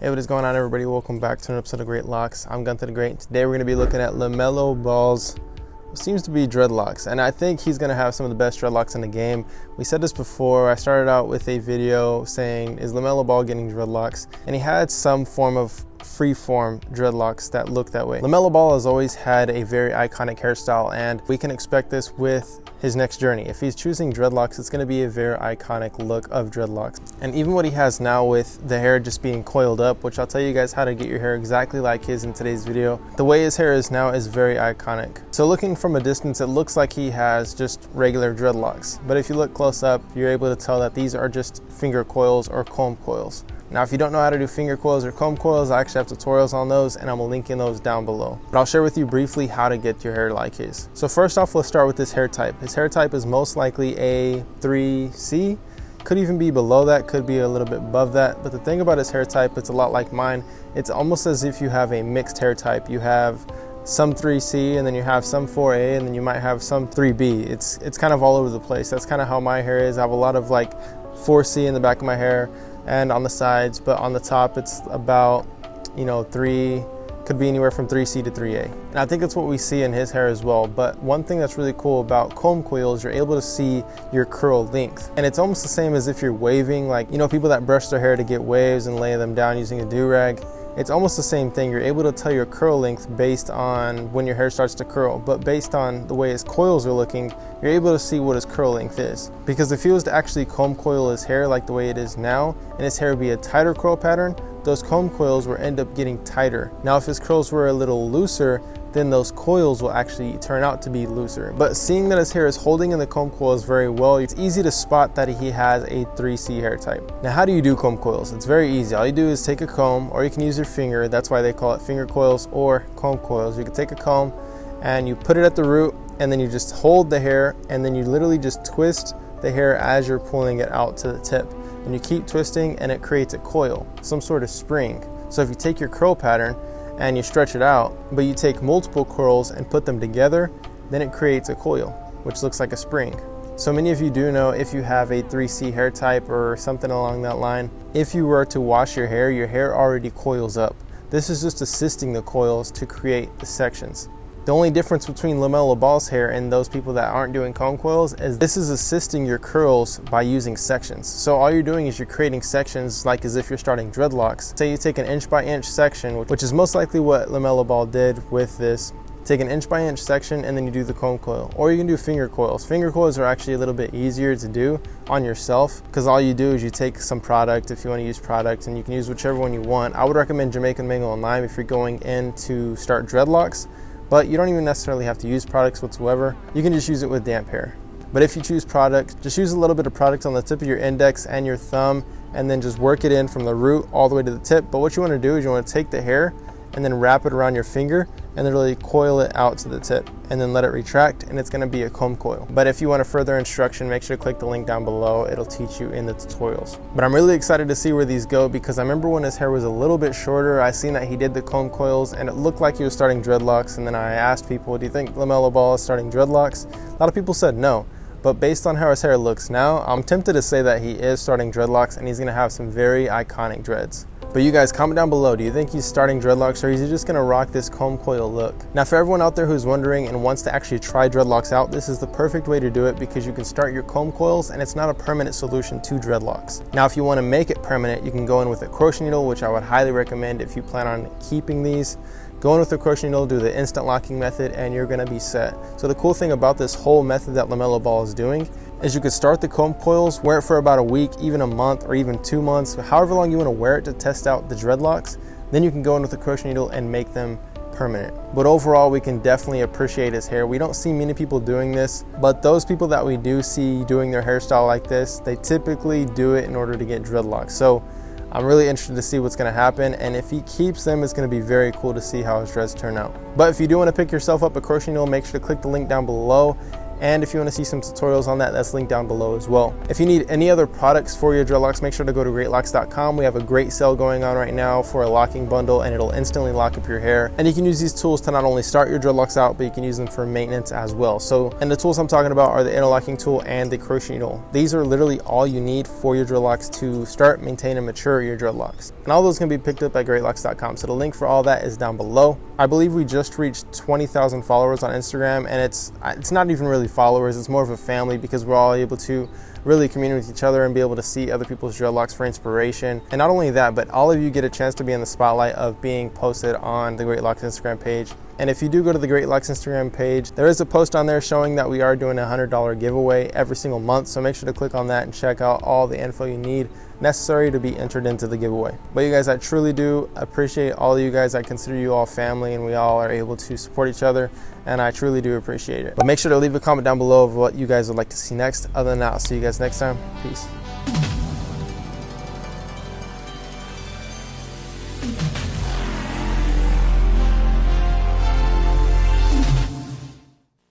Hey, what is going on, everybody? Welcome back to an episode of Greatlocs. I'm Gunther the Great. Today we're going to be looking at Lamelo Ball's what seems to be dreadlocks, and I think he's going to have some of the best dreadlocks in the game. We said this before. I started out with a video saying, is Lamelo Ball getting dreadlocks? And he had some form of free-form dreadlocks that look that way. Lamelo Ball has always had a very iconic hairstyle, and we can expect this with his next journey. If he's choosing dreadlocks, it's going to be a very iconic look of dreadlocks. And even what he has now with the hair just being coiled up, which I'll tell you guys how to get your hair exactly like his in today's video, the way his hair is now is very iconic. So looking from a distance, it looks like he has just regular dreadlocks, but if you look close up, you're able to tell that these are just finger coils or comb coils. Now, if you don't know how to do finger coils or comb coils, I actually have tutorials on those, and I'm linking those down below. But I'll share with you briefly how to get your hair like his. So first off, let's start with this hair type. His hair type is most likely a 3C. Could even be below that, could be a little bit above that. But the thing about his hair type, it's a lot like mine. It's almost as if you have a mixed hair type. You have some 3C, and then you have some 4A, and then you might have some 3B. It's kind of all over the place. That's kind of how my hair is. I have a lot of like 4C in the back of my hair and on the sides, but on the top it's about, 3, could be anywhere from 3C to 3A. And I think that's what we see in his hair as well. But one thing that's really cool about comb coils, you're able to see your curl length. And it's almost the same as if you're waving, like, people that brush their hair to get waves and lay them down using a do-rag. It's almost the same thing. You're able to tell your curl length based on when your hair starts to curl, but based on the way his coils are looking, you're able to see what his curl length is. Because if he was to actually comb coil his hair like the way it is now, and his hair be a tighter curl pattern, those comb coils will end up getting tighter. Now, if his curls were a little looser, then those coils will actually turn out to be looser. But seeing that his hair is holding in the comb coils very well, it's easy to spot that he has a 3C hair type. Now, how do you do comb coils? It's very easy. All you do is take a comb, or you can use your finger. That's why they call it finger coils or comb coils. You can take a comb and you put it at the root, and then you just hold the hair, and then you literally just twist the hair as you're pulling it out to the tip. And you keep twisting, and it creates a coil, some sort of spring. So if you take your curl pattern and you stretch it out, but you take multiple curls and put them together, then it creates a coil, which looks like a spring. So many of you do know, if you have a 3C hair type or something along that line, if you were to wash your hair already coils up. This is just assisting the coils to create the sections. The only difference between Lamelo Ball's hair and those people that aren't doing comb coils is this is assisting your curls by using sections. So all you're doing is you're creating sections like as if you're starting dreadlocks. Say you take an inch by inch section, which is most likely what Lamelo Ball did with this. Take an inch by inch section, and then you do the comb coil. Or you can do finger coils. Finger coils are actually a little bit easier to do on yourself, because all you do is you take some product, if you want to use product, and you can use whichever one you want. I would recommend Jamaican Mango and Lime if you're going in to start dreadlocks. But you don't even necessarily have to use products whatsoever. You can just use it with damp hair. But if you choose product, just use a little bit of product on the tip of your index and your thumb, and then just work it in from the root all the way to the tip. But what you want to do is you want to take the hair and then wrap it around your finger and then really coil it out to the tip, and then let it retract, and it's going to be a comb coil. But if you want a further instruction, make sure to click the link down below. It'll teach you in the tutorials. But I'm really excited to see where these go, because I remember when his hair was a little bit shorter, I seen that he did the comb coils and it looked like he was starting dreadlocks. And then I asked people, do you think Lamelo Ball is starting dreadlocks? A lot of people said no. But based on how his hair looks now, I'm tempted to say that he is starting dreadlocks, and he's going to have some very iconic dreads. But you guys, comment down below, do you think he's starting dreadlocks, or is he just gonna rock this comb coil look? Now, for everyone out there who's wondering and wants to actually try dreadlocks out, this is the perfect way to do it, because you can start your comb coils and it's not a permanent solution to dreadlocks. Now, if you wanna make it permanent, you can go in with a crochet needle, which I would highly recommend if you plan on keeping these. Go in with a crochet needle, do the instant locking method, and you're gonna be set. So the cool thing about this whole method that Lamelo Ball is doing is you could start the comb coils, wear it for about a week, even a month, or even 2 months, however long you want to wear it to test out the dreadlocks. Then you can go in with a crochet needle and make them permanent. But overall, we can definitely appreciate his hair. We don't see many people doing this, but those people that we do see doing their hairstyle like this, they typically do it in order to get dreadlocks. So I'm really interested to see what's going to happen, and if he keeps them, it's going to be very cool to see how his dreads turn out. But if you do want to pick yourself up a crochet needle, make sure to click the link down below. And if you want to see some tutorials on that, that's linked down below as well. If you need any other products for your dreadlocks, make sure to go to Greatlocs.com. We have a great sale going on right now for a locking bundle, and it'll instantly lock up your hair. And you can use these tools to not only start your dreadlocks out, but you can use them for maintenance as well. So, and the tools I'm talking about are the interlocking tool and the crochet needle. These are literally all you need for your dreadlocks to start, maintain, and mature your dreadlocks. And all those can be picked up at Greatlocs.com. So the link for all that is down below. I believe we just reached 20,000 followers on Instagram, and it's not even really followers, it's more of a family, because we're all able to really communicate with each other and be able to see other people's dreadlocks for inspiration. And not only that, but all of you get a chance to be in the spotlight of being posted on the Greatlocs Instagram page. And if you do go to the Greatlocs Instagram page, there is a post on there showing that we are doing a $100 giveaway every single month. So make sure to click on that and check out all the info you need necessary to be entered into the giveaway. But you guys, I truly do appreciate all of you guys. I consider you all family, and we all are able to support each other, and I truly do appreciate it. But make sure to leave a comment down below of what you guys would like to see next. Other than that, I'll see you guys next time. Peace.